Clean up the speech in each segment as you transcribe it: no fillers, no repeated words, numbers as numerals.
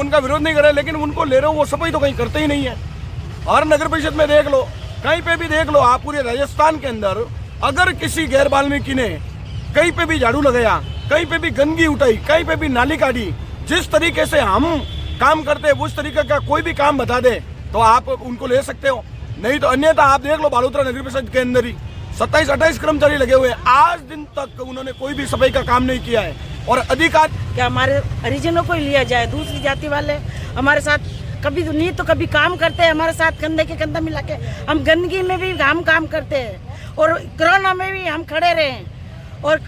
उनका विरोध नहीं कर रहे, लेकिन उनको ले रहे हो वो सफाई तो कहीं करते ही नहीं है। हर नगर परिषद में देख लो, कहीं पे भी देख लो आप, पूरे राजस्थान के अंदर अगर किसी गैर वाल्मीकि ने कहीं पे भी झाड़ू लगाया, कहीं पे भी गंदगी उठाई, कहीं पे भी नाली काटी, जिस तरीके से हम काम करते हैं उस तरीके का कोई भी काम बता दे तो आप उनको ले सकते हो, नहीं तो अन्यथा आप देख लो बालोतरा नगर परिषद के अंदर ही 27-28 कर्मचारी लगे हुए हैं, आज दिन तक उन्होंने कोई भी सफाई का काम नहीं किया है। और अधिकार क्या हमारे हरिजनों को ही लिया जाए, दूसरी जाति वाले हमारे साथ कभी नहीं तो कभी काम करते हैं हमारे साथ, कंधे के कंधा मिला के हम गंदगी में भी हम काम करते हैं और कोरोना में भी हम खड़े रहे हैं और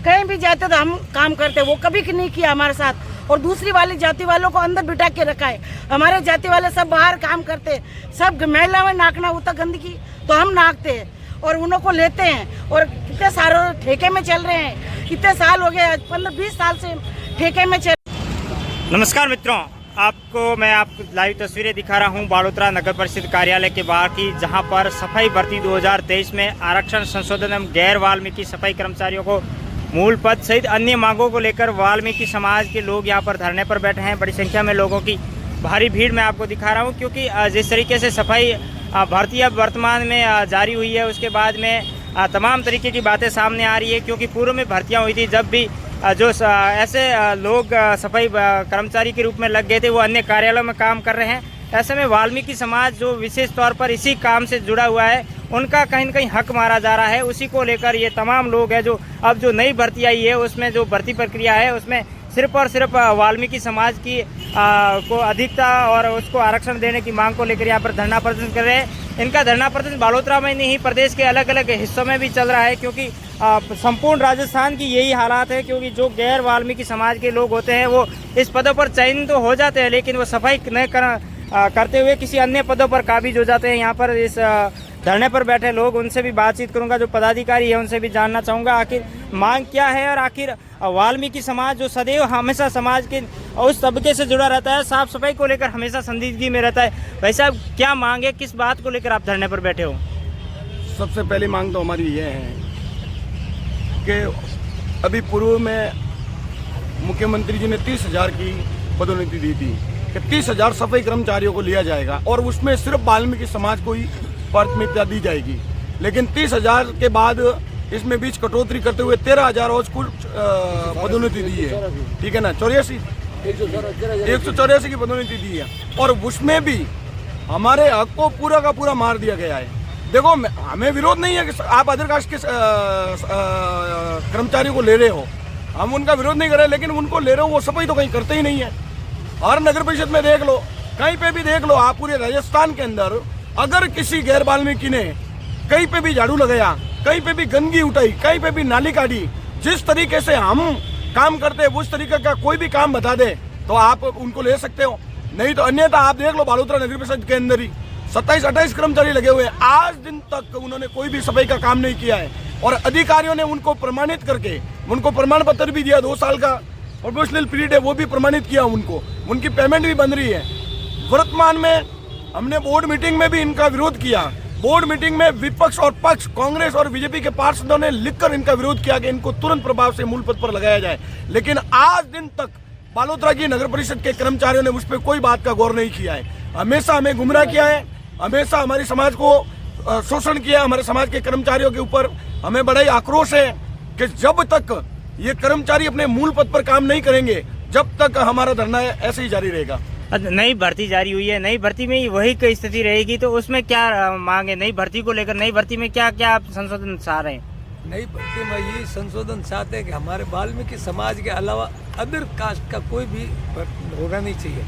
कहीं भी जाते तो हम काम करते हैं, वो कभी नहीं किया हमारे साथ। और दूसरी वाली जाति वालों को अंदर बिठा के रखा है, हमारे जाति वाले सब बाहर काम करते हैं, सब महिला में नाकना होता गंदगी तो हम नाकते हैं और उन्हों को लेते हैं और कितने सारे ठेके में चल रहे हैं, कितने साल हो गए, 15-20 साल से ठेके में चल। नमस्कार मित्रों, आपको लाइव तस्वीरें दिखा रहा हूं बालोतरा नगर परिषद कार्यालय के बाहर की, जहां पर सफाई भर्ती 2023 में आरक्षण संशोधन एवं गैर वाल्मीकि सफाई कर्मचारियों को मूल पद सहित अन्य मांगों को लेकर वाल्मीकि समाज के लोग यहां पर धरने पर बैठे हैं। बड़ी संख्या में लोगों की भारी भीड़ मैं आपको दिखा रहा हूं, क्योंकि जिस तरीके से सफाई भर्ती अब वर्तमान में जारी हुई है, उसके बाद में तमाम तरीके की बातें सामने आ रही है। क्योंकि पूर्व में भर्तियाँ हुई थी, जब भी जो ऐसे लोग सफाई कर्मचारी के रूप में लग गए थे वो अन्य कार्यालयों में काम कर रहे हैं। ऐसे में वाल्मीकि समाज जो विशेष तौर पर इसी काम से जुड़ा हुआ है, उनका कहीं न कहीं हक मारा जा रहा है। उसी को लेकर ये तमाम लोग हैं जो अब जो नई भर्ती आई है उसमें जो भर्ती प्रक्रिया है उसमें सिर्फ और सिर्फ वाल्मीकि समाज की को अधिकता और उसको आरक्षण देने की मांग को लेकर यहाँ पर धरना प्रदर्शन कर रहे हैं। इनका धरना प्रदर्शन बालोतरा में नहीं, प्रदेश के अलग अलग हिस्सों में भी चल रहा है, क्योंकि संपूर्ण राजस्थान की यही हालात है। क्योंकि जो गैर वाल्मीकि समाज के लोग होते हैं वो इस पदों पर चयन तो हो जाते हैं, लेकिन वो सफाई न करते हुए किसी अन्य पदों पर काबिज हो जाते हैं। यहाँ पर इस धरने पर बैठे लोग, उनसे भी बातचीत करूंगा, जो पदाधिकारी है उनसे भी जानना चाहूँगा आखिर मांग क्या है और आखिर वाल्मीकि समाज जो सदैव हमेशा समाज के उस तबके से जुड़ा रहता है, साफ सफाई को लेकर हमेशा संजीदगी में रहता है। भाई साहब, क्या मांग है, किस बात को लेकर आप धरने पर बैठे हो? सबसे पहली मांग तो हमारी ये है कि अभी पूर्व में मुख्यमंत्री जी ने 30,000 की पदोन्नति दी थी कि 30,000 सफाई कर्मचारियों को लिया जाएगा और उसमें सिर्फ वाल्मीकि समाज को ही प्राथमिकता दी जाएगी। लेकिन 30,000 के बाद इसमें बीच कटौती करते हुए 13,000 और कुल पदोन्नति दी है, ठीक है ना, 184 की पदोन्नति दी है और उसमें भी हमारे हक को पूरा का पूरा मार दिया गया है। देखो, हमें विरोध नहीं है कि आप अदर कास्ट के कर्मचारियों को ले रहे हो, हम उनका विरोध नहीं कर रहे, लेकिन उनको ले रहे हो वो सफाई तो कहीं करते ही नहीं है। हर नगर परिषद में देख लो, कहीं पे भी देख लो आप, पूरे राजस्थान के अंदर अगर किसी गैर वाल्मीकि ने कहीं पे भी झाड़ू लगाया, कहीं पे भी गंदगी उठाई, कहीं पे भी नाली काटी, जिस तरीके से हम काम करते हैं उस तरीके का कोई भी काम बता दे तो आप उनको ले सकते हो, नहीं तो अन्यथा आप देख लो बालोतरा नगर परिषद के अंदर ही 27-28 कर्मचारी लगे हुए हैं, आज दिन तक उन्होंने कोई भी सफाई का काम नहीं किया है। और अधिकारियों ने उनको प्रमाणित करके उनको प्रमाण पत्र भी दिया, 2 साल का प्रोबेशनल पीरियड है वो भी प्रमाणित किया उनको, उनकी पेमेंट भी बन रही है। वर्तमान में हमने बोर्ड मीटिंग में भी इनका विरोध किया, बोर्ड मीटिंग में विपक्ष और पक्ष, कांग्रेस और बीजेपी के पार्षदों ने लिखकर इनका विरोध किया कि इनको तुरंत प्रभाव से मूल पद पर लगाया जाए, लेकिन आज दिन तक बालोतरा की नगर परिषद के कर्मचारियों ने उस पर कोई बात का गौर नहीं किया है। हमेशा हमें गुमराह किया है, हमेशा हमारे समाज को शोषण किया, हमारे समाज के कर्मचारियों के ऊपर हमें बड़ा ही आक्रोश है कि जब तक ये कर्मचारी अपने मूल पद पर काम नहीं करेंगे, जब तक हमारा धरना ऐसे ही जारी रहेगा। नई भर्ती जारी हुई है, नई भर्ती में वही स्थिति रहेगी, तो उसमें क्या मांग है? नई भर्ती को लेकर नई भर्ती में क्या क्या आप संशोधन चाह रहे हैं? नई भर्ती में ये संशोधन चाहते हैं कि हमारे वाल्मीकि समाज के अलावा अदर कास्ट का कोई भी होना नहीं चाहिए,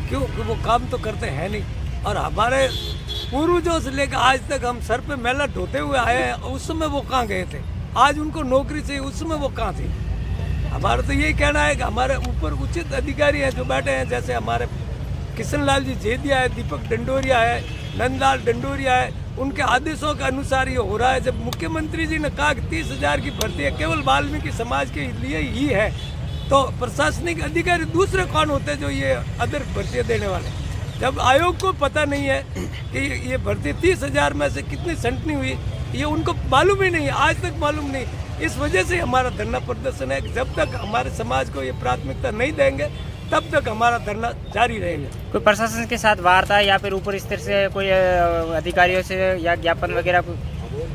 क्योंकि वो काम तो करते हैं नहीं। और हमारे पूर्वजों से लेकर आज तक हम सर पे मैला ढोते हुए आए हैं, उस समय वो कहाँ गए थे? आज उनको नौकरी चाहिए, उस समय वो कहाँ थे? हमारा तो यही कहना है कि हमारे ऊपर उचित अधिकारी हैं जो बैठे हैं, जैसे हमारे किशन लाल जी जेदिया है, दीपक डंडोरिया है, नंदलाल डंडोरिया है, उनके आदेशों के अनुसार ये हो रहा है। जब मुख्यमंत्री जी ने कहा कि 30,000 की भर्ती है केवल वाल्मीकि समाज के लिए ही है, तो प्रशासनिक अधिकारी दूसरे कौन होते हैं जो ये अदर भर्तियाँ देने वाले? जब आयोग को पता नहीं है कि ये भर्ती 30,000 में से कितनी छंटनी हुई, ये उनको मालूम ही नहीं, आज तक मालूम नहीं। इस वजह से हमारा धरना प्रदर्शन है कि जब तक हमारे समाज को ये प्राथमिकता नहीं देंगे तब तक हमारा धरना जारी रहेगा। कोई प्रशासन के साथ वार्ता या फिर ऊपर स्तर से कोई अधिकारियों से या ज्ञापन वगैरह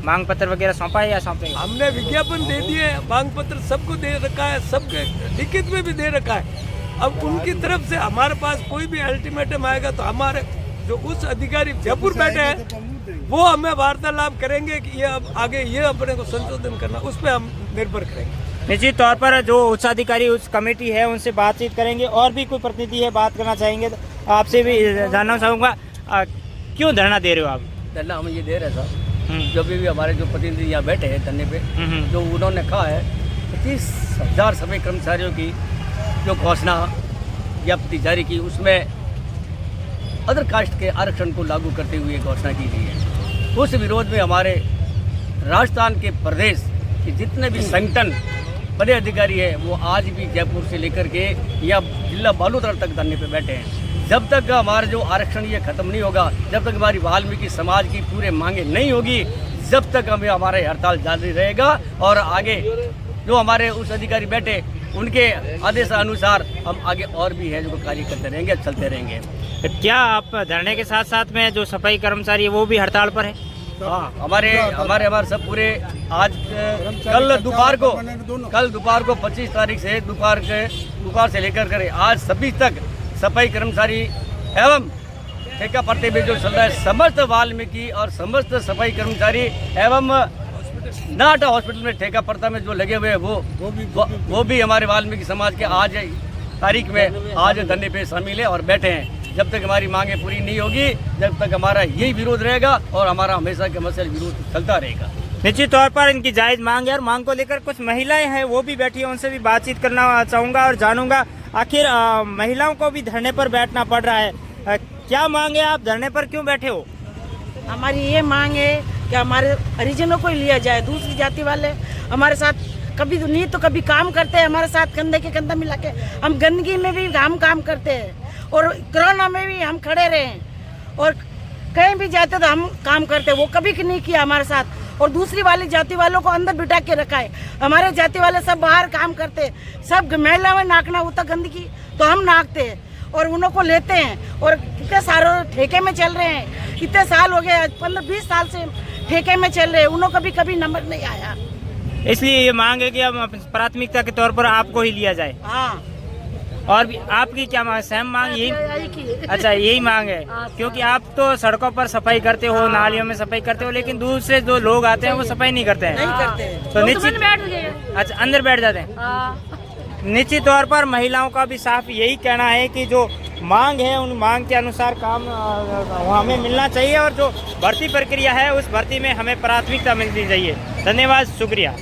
मांग पत्र वगैरह सौंपा है या सौंपेंगे? हमने विज्ञापन दे दिए, मांग पत्र सबको दे रखा है, सबके लिखित में भी दे रखा है। अब उनकी तरफ से हमारे पास कोई भी अल्टीमेटम आएगा तो हमारे जो उस अधिकारी जयपुर बैठे हैं वो हमें वार्तालाप करेंगे कि ये अब आगे ये अपने को संशोधन करना, उस पर हम निर्भर करेंगे। निश्चित तौर पर जो उच्चाधिकारी उच्च कमेटी है उनसे बातचीत करेंगे। और भी कोई प्रतिनिधि है बात करना चाहेंगे तो आपसे भी जानना चाहूँगा, क्यों धरना दे रहे हो आप? धरना हम ये दे रहे साहब, जो भी हमारे जो प्रतिनिधि यहाँ बैठे हैं धरने पे, जो उन्होंने कहा है 25,000 सफाई कर्मचारियों की जो घोषणा ज्ञप्ति जारी की, उसमें अदर कास्ट के आरक्षण को लागू करते हुए घोषणा की गई है। उस विरोध में हमारे राजस्थान के प्रदेश के जितने भी संगठन बड़े अधिकारी है वो आज भी जयपुर से लेकर के या जिला बालोतरा तक धरने पे बैठे हैं। जब तक हमारा जो आरक्षण ये खत्म नहीं होगा, जब तक हमारी वाल्मीकि समाज की पूरे मांगे नहीं होगी, जब तक हमें हमारे हड़ताल जारी रहेगा। और आगे जो हमारे उस अधिकारी बैठे उनके आदेश अनुसार हम आगे और भी है जो कार्य करते रहेंगे, चलते रहेंगे। क्या आप धरने के साथ साथ में जो सफाई कर्मचारी है वो भी हड़ताल पर है? हाँ, हमारे सब पूरे आज कल दोपहर को 25 तारीख से दोपहर से लेकर कर आज सभी तक सफाई कर्मचारी एवं ठेका पट्टे में जो चल रहा है, समस्त वाल्मीकि और समस्त सफाई कर्मचारी एवं नाटा हॉस्पिटल में ठेका पट्टा में जो लगे हुए हैं वो भी हमारे वाल्मीकि समाज के आज तारीख में आज धरने पे शामिल है और बैठे हैं। जब तक हमारी मांगे पूरी नहीं होगी, जब तक हमारा यही विरोध रहेगा और हमारा हमेशा के हमेशा विरोध चलता रहेगा। निश्चित तौर पर इनकी जायज मांग है और मांग को लेकर कुछ महिलाएं हैं वो भी बैठी है, उनसे भी बातचीत करना चाहूँगा और जानूंगा आखिर महिलाओं को भी धरने पर बैठना पड़ रहा है। क्या मांग है, आप धरने पर क्यों बैठे हो? हमारी ये मांग है कि हमारे हरिजनों को लिया जाए। दूसरी जाति वाले हमारे साथ कभी नहीं तो कभी काम करते हैं, हमारे साथ कंधे के कंधा मिला के हम गंदगी में भी हम काम करते हैं और कोरोना में भी हम खड़े रहे और कहीं भी जाते तो हम काम करते, वो कभी नहीं किया हमारे साथ। और दूसरी वाली जाति वालों को अंदर बिठा के रखा है। हमारे जाति वाले सब बाहर काम करते, सब महिला में नाकना होता गंदगी तो हम नाकते हैं और उन्हों को लेते हैं। और कितने सारे ठेके में चल रहे हैं, कितने साल हो गए, 15-20 साल से ठेके में चल रहे हैं, उन्हों का भी कभी नंबर नहीं आया। इसलिए ये मांग है कि अब प्राथमिकता के तौर पर आपको ही लिया जाए। हाँ, और भी आपकी क्या मांग? सेम मांग यही? अच्छा, यही मांग है क्योंकि आप तो सड़कों पर सफाई करते हो, नालियों में सफाई करते हो, लेकिन दूसरे जो लोग आते हैं वो सफाई नहीं करते हैं। नहीं करते तो निश्चित अच्छा अंदर बैठ जाते हैं। निश्चित तौर पर महिलाओं का भी साफ यही कहना है कि जो मांग है उन मांग के अनुसार काम हमें मिलना चाहिए और जो भर्ती प्रक्रिया है उस भर्ती में हमें प्राथमिकता मिलनी चाहिए। धन्यवाद, शुक्रिया।